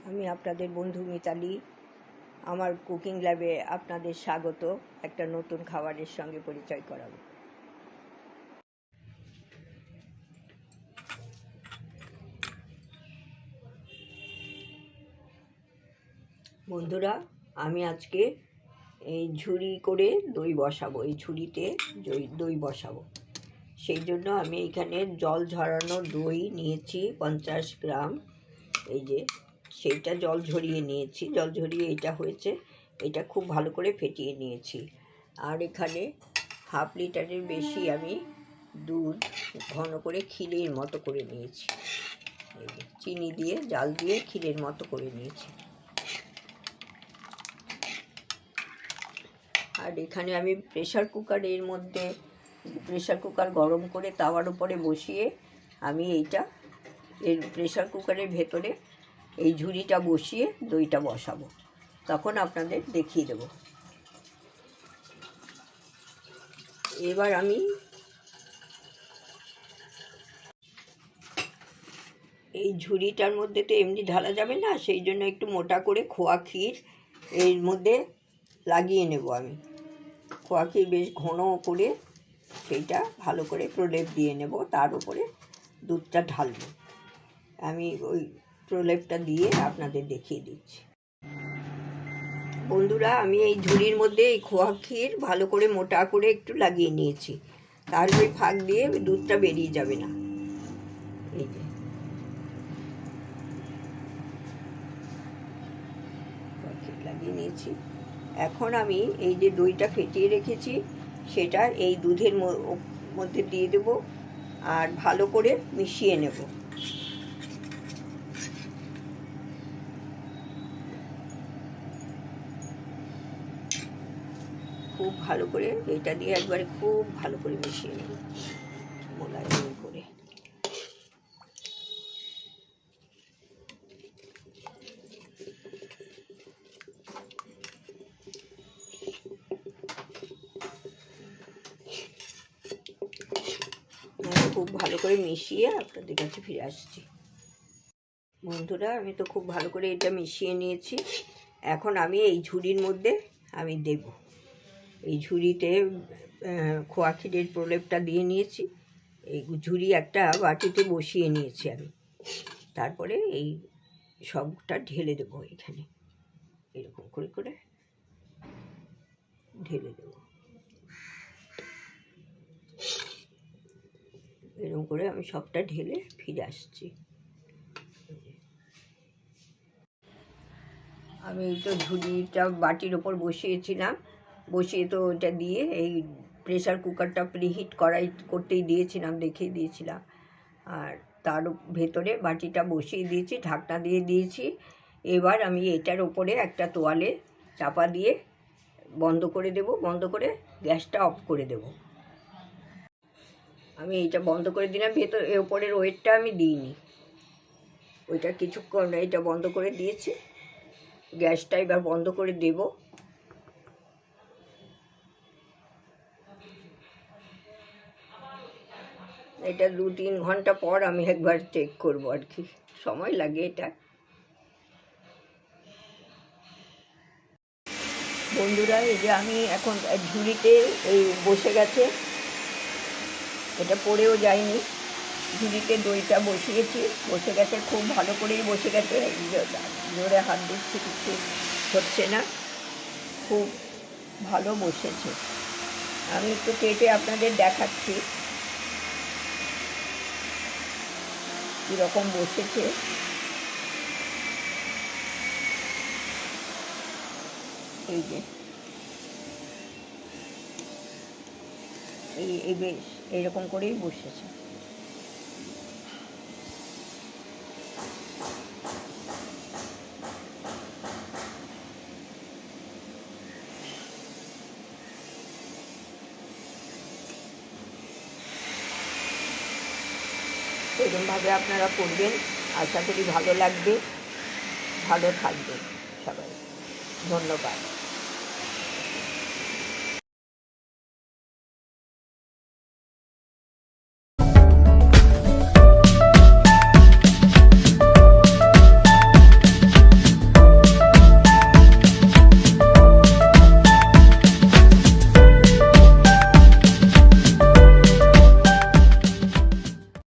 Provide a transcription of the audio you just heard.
আমি আপনাদের বন্ধু মিতালি। আমার কুকিং ল্যাবে আপনাদের স্বাগত। একটা নতুন খাবারের সঙ্গে পরিচয় করাবো। বন্ধুরা, আমি আজকে এই ঝুড়ি করে দই বসাবো। এই ঝুড়িতে দই বসাবো। সেই জন্য আমি এখানে জল ঝরানো দই নিয়েছি 50 গ্রাম। এই যে সেইটা জল ঝরিয়ে নিয়েছি। জল ঝরিয়ে এটা হয়েছে, এটা খুব ভালো করে ফেটিয়ে নিয়েছি। আর এখানে হাফ লিটারের বেশি আমি দুধ ঘন করে ক্ষীরের মতো করে নিয়েছি। এই যে চিনি দিয়ে জাল দিয়ে ক্ষীরের মতো করে নিয়েছি। আর এখানে আমি প্রেসার কুকার গরম করে তাওয়ার উপরে বসিয়ে আমি এর প্রেসার কুকারের ভেতরে এই ঝুড়িটা বসিয়ে দইটা বসাবো। তখন আপনাদের দেখিয়ে দেব। এবার আমি এই ঝুড়িটার মধ্যে তো এমনি ঢালা যাবে না, সেই জন্য একটু মোটা করে খোয়া ক্ষীর এর মধ্যে লাগিয়ে নেব। আমি খোয়া ক্ষীর বেশ ঘন করে সেইটা ভালো করে প্রলেপ দিয়ে নেব। তার উপরে দুধটা ঢালবো। আমি ওই প্রলেপটা দিয়ে আপনাদের দেখিয়ে দিচ্ছি। বন্ধুরা, আমি এই ঝুড়ির মধ্যে এই খোয়া ক্ষীর ভালো করে মোটা করে একটু লাগিয়ে নিয়েছি। তাহলে ওই ফাঁক দিয়ে দুধটা বেরিয়ে যাবে না। এই যে লাগিয়ে নিয়েছি। এখন আমি এই যে দইটা ফেটিয়ে রেখেছি সেটা এই দুধের মধ্যে দিয়ে দেব আর ভালো করে মিশিয়ে নেব। খুব ভালো করে এটা দিয়ে একবারে খুব ভালো করে মিশিয়ে নেব মোলায়েম করে। খুব ভালো করে মিশিয়ে আপনাদের কাছে ফিরে আসছি। বন্ধুরা, আমি তো খুব ভালো করে এটা মিশিয়ে নিয়েছি। এখন আমি এই ঝুড়ির মধ্যে আমি দেব। এই ঝুড়িতে খোয়া ক্ষীরের প্রলেপটা দিয়ে নিয়েছি। এই ঝুড়ি একটা বাটিতে বসিয়ে নিয়েছি আমি। তারপরে এই সবটা ঢেলে দেবো এখানে, এরকম করে করে ঢেলে দেবো। এরকম করে আমি সবটা ঢেলে ফিরে আসছি। আমি তো ঝুড়িটা বাটির ওপর বসিয়েছিলাম, বসিয়ে তো ওটা দিয়ে এই প্রেসার কুকারটা প্রিহিট করতেই দিয়েছিলাম, দেখিয়ে দিয়েছিলাম। আর তার ভেতরে বাটিটা বসিয়ে দিয়েছি, ঢাকনা দিয়ে দিয়েছি। এবার আমি এটার ওপরে একটা তোয়ালে চাপা দিয়ে বন্ধ করে দেব। বন্ধ করে গ্যাসটা অফ করে দেব। আমি এইটা বন্ধ করে দিলাম। ওপরের ওয়েটটা আমি দিইনি, ওইটা কিছুক্ষণ এটা বন্ধ করে দিয়েছি। গ্যাসটা এবার বন্ধ করে দেব। এটা 2-3 ঘন্টা পর আমি একবার চেক করব আর কি, সময় লাগে এটা। বন্ধুরা, এই যে আমি এখন ঝুড়িতে এই বসে গেছে, এটা পড়েও যায়নি। ঝুড়িতে দইটা বসিয়েছি, বসে গেছে, খুব ভালো করেই বসে গেছে। জোরে হাত দিচ্ছি, কিছু হচ্ছে না, খুব ভালো বসেছে। আমি একটু কেটে আপনাদের দেখাচ্ছি কীরকম বসেছে। এই যে এই বেশ এইরকম করেই বসেছে। এরকমভাবে আপনারা করবেন, আশা করি ভালো লাগবে। ভালো থাকবেন সবাই। ধন্যবাদ।